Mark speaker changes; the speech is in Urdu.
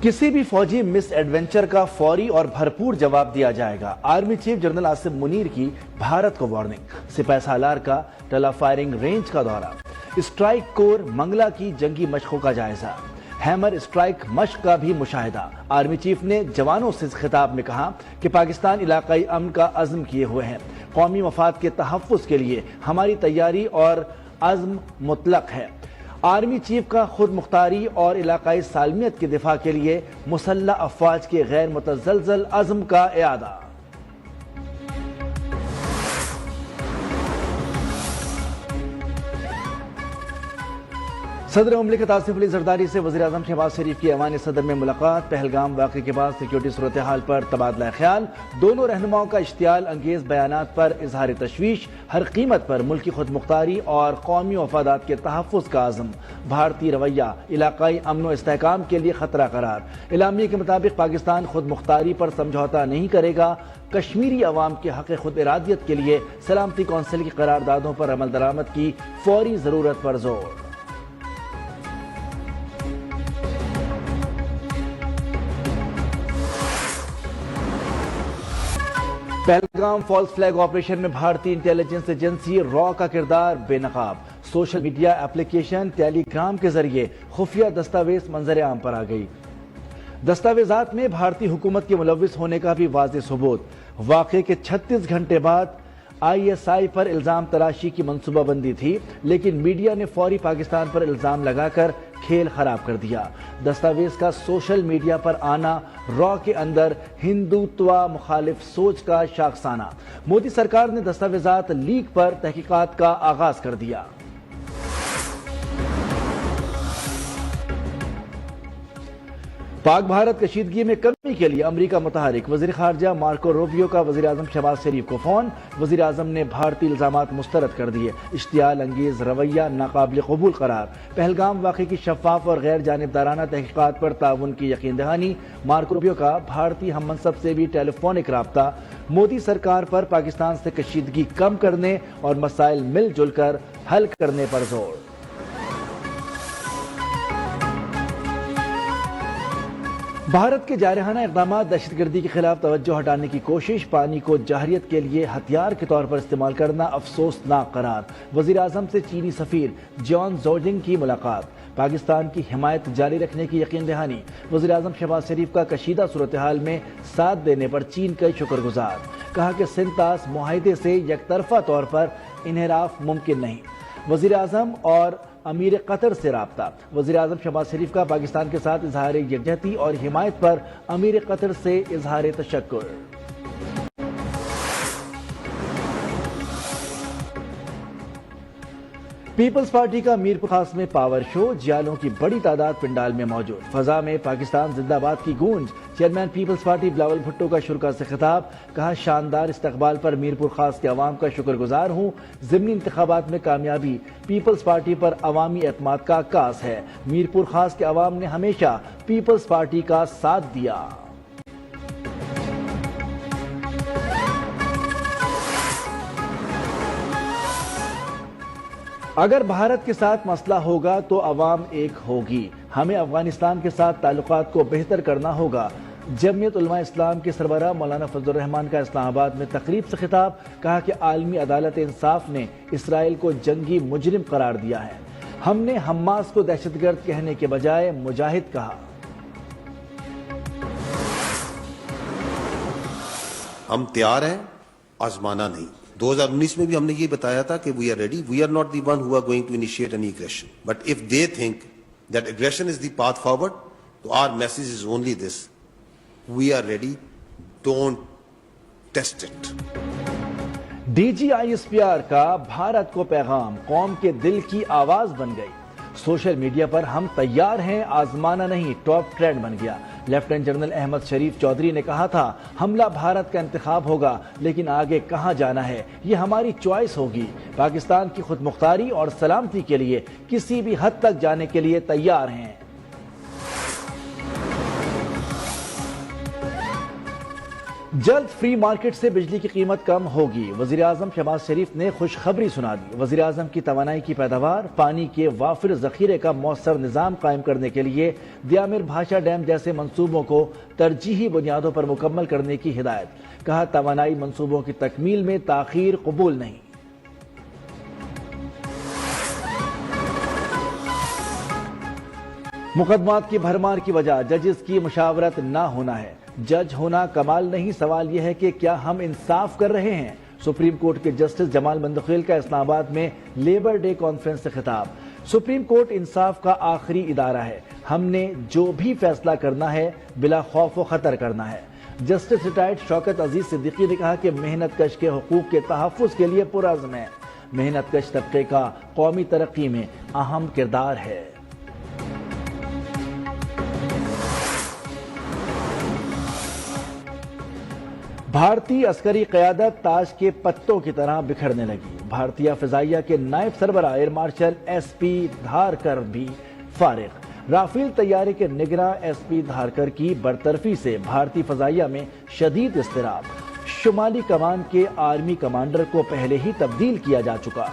Speaker 1: کسی بھی فوجی مس ایڈونچر کا فوری اور بھرپور جواب دیا جائے گا۔ Army chief general Asif Munir کی بھارت کو وارننگ۔ سپہ سالار کا ٹلا فائرنگ رینج کا دورہ۔ اسٹرائک کور منگلا کی جنگی مشقوں کا جائزہ۔ ہیمر اسٹرائک مشق کا بھی مشاہدہ۔ آرمی چیف نے جوانوں سے خطاب میں کہا کہ پاکستان علاقائی امن کا عزم کیے ہوئے ہیں۔ قومی مفاد کے تحفظ کے لیے ہماری تیاری اور عزم مطلق ہے۔ آرمی چیف کا خود مختاری اور علاقائی سالمیت کی دفاع کے لیے مسلح افواج کے غیر متزلزل عزم کا اعادہ۔ صدر مملکت آصف علی زرداری سے وزیر اعظم شہباز شریف کی ایوان صدر میں ملاقات۔ پہلگام واقعے کے بعد سیکیورٹی صورتحال پر تبادلہ خیال۔ دونوں رہنماؤں کا اشتعال انگیز بیانات پر اظہار تشویش۔ ہر قیمت پر ملکی خود مختاری اور قومی مفادات کے تحفظ کا عزم۔ بھارتی رویہ علاقائی امن و استحکام کے لیے خطرہ قرار۔ اعلامیے کے مطابق پاکستان خود مختاری پر سمجھوتہ نہیں کرے گا۔ کشمیری عوام کے حق خود ارادیت کے لیے سلامتی کونسل کی قراردادوں پر عمل درآمد کی فوری ضرورت پر زور۔ پہلگام فالس فلیگ آپریشن میں بھارتی انٹیلیجنس ایجنسی را کا کردار بے نقاب۔ سوشل میڈیا اپلیکیشن ٹیلی گرام کے ذریعے خفیہ دستاویز منظر عام پر آ گئی۔ دستاویزات میں بھارتی حکومت کے ملوث ہونے کا بھی واضح ثبوت۔ واقعے کے 36 گھنٹے بعد ISI پر الزام تراشی کی منصوبہ بندی تھی، لیکن میڈیا نے فوری پاکستان پر الزام لگا کر کھیل خراب کر دیا۔ دستاویز کا سوشل میڈیا پر آنا را کے اندر ہندوتوا مخالف سوچ کا شاخسانہ۔ مودی سرکار نے دستاویزات لیک پر تحقیقات کا آغاز کر دیا۔ پاک بھارت کشیدگی میں کمی کے لیے امریکہ متحرک۔ وزیر خارجہ مارکو روبیو کا وزیر اعظم شہباز شریف کو فون۔ وزیر اعظم نے بھارتی الزامات مسترد کر دیے۔ اشتعال انگیز رویہ ناقابل قبول قرار۔ پہلگام واقعے کی شفاف اور غیر جانبدارانہ تحقیقات پر تعاون کی یقین دہانی۔ مارکو روبیو کا بھارتی ہم منصب سے بھی ٹیلی فونک رابطہ۔ مودی سرکار پر پاکستان سے کشیدگی کم کرنے اور مسائل مل جل کر حل کرنے پر زور۔ بھارت کے جارحانہ اقدامات دہشت گردی کے خلاف توجہ ہٹانے کی کوشش۔ پانی کو جارحیت کے لیے ہتھیار کے طور پر استعمال کرنا افسوسناک قرار۔ وزیر اعظم سے چینی سفیر جان زوجنگ کی ملاقات۔ پاکستان کی حمایت جاری رکھنے کی یقین دہانی۔ وزیر اعظم شہباز شریف کا کشیدہ صورتحال میں ساتھ دینے پر چین کا شکر گزار۔ کہا کہ سنتاس معاہدے سے یک طرفہ طور پر انحراف ممکن نہیں۔ وزیر اعظم اور امیر قطر سے رابطہ۔ وزیر اعظم شہباز شریف کا پاکستان کے ساتھ اظہار یکجہتی اور حمایت پر امیر قطر سے اظہار تشکر۔ پیپلز پارٹی کا میرپور خاص میں پاور شو۔ جیالوں کی بڑی تعداد پنڈال میں موجود۔ فضا میں پاکستان زندہ باد کی گونج۔ چیئرمین پیپلز پارٹی بلاول بھٹو کا شرکاء سے خطاب۔ کہا شاندار استقبال پر میرپور خاص کے عوام کا شکر گزار ہوں۔ ضمنی انتخابات میں کامیابی پیپلز پارٹی پر عوامی اعتماد کا عکاس ہے۔ میرپور خاص کے عوام نے ہمیشہ پیپلز پارٹی کا ساتھ دیا۔ اگر بھارت کے ساتھ مسئلہ ہوگا تو عوام ایک ہوگی۔ ہمیں افغانستان کے ساتھ تعلقات کو بہتر کرنا ہوگا۔ جمعیت علماء اسلام کے سربراہ مولانا فضل الرحمان کا اسلام آباد میں تقریب سے خطاب۔ کہا کہ عالمی عدالت انصاف نے اسرائیل کو جنگی مجرم قرار دیا ہے۔ ہم نے حماس کو دہشت گرد کہنے کے بجائے مجاہد کہا۔
Speaker 2: ہم تیار ہیں، آزمانا نہیں۔ 2019 میں بھی ہم نے یہ بتایا تھا کہ we are ready. We are not the one who are going to initiate any aggression. But if they think that aggression is the path forward, so our message is only this. We are ready. Don't test it.
Speaker 1: DGISPR کا بھارت کو پیغام قوم کے دل کی آواز بن گئی۔ سوشل میڈیا پر ہم تیار ہیں، آزمانا نہیں ٹاپ ٹرینڈ بن گیا۔ لیفٹیننٹ جنرل احمد شریف چودھری نے کہا تھا حملہ بھارت کا انتخاب ہوگا، لیکن آگے کہاں جانا ہے یہ ہماری چوائس ہوگی۔ پاکستان کی خود مختاری اور سلامتی کے لیے کسی بھی حد تک جانے کے لیے تیار ہیں۔ جلد فری مارکیٹ سے بجلی کی قیمت کم ہوگی، وزیر اعظم شہباز شریف نے خوشخبری سنا دی۔ وزیر اعظم کی توانائی کی پیداوار، پانی کے وافر ذخیرے کا مؤثر نظام قائم کرنے کے لیے دیامر بھاشا ڈیم جیسے منصوبوں کو ترجیحی بنیادوں پر مکمل کرنے کی ہدایت۔ کہا توانائی منصوبوں کی تکمیل میں تاخیر قبول نہیں۔ مقدمات کی بھرمار کی وجہ ججز کی مشاورت نہ ہونا ہے۔ جج ہونا کمال نہیں، سوال یہ ہے کہ کیا ہم انصاف کر رہے ہیں؟ سپریم کورٹ کے جسٹس جمال مندخیل کا اسلام آباد میں لیبر ڈے کانفرنس سے خطاب۔ سپریم کورٹ انصاف کا آخری ادارہ ہے، ہم نے جو بھی فیصلہ کرنا ہے بلا خوف و خطر کرنا ہے۔ جسٹس ریٹائرڈ شوکت عزیز صدیقی نے کہا کہ محنت کش کے حقوق کے تحفظ کے لیے پرعزم ہے۔ محنت کش طبقے کا قومی ترقی میں اہم کردار ہے۔ بھارتی عسکری قیادت تاج کے پتوں کی طرح بکھرنے لگی۔ بھارتیہ فضائیہ کے نائب سربراہ ایئر مارشل ایس پی دھارکر بھی فارغ۔ رافیل طیارے کے نگراں ایس پی دھارکر کی برطرفی سے بھارتی فضائیہ میں شدید اضطراب۔ شمالی کمان کے آرمی کمانڈر کو پہلے ہی تبدیل کیا جا چکا۔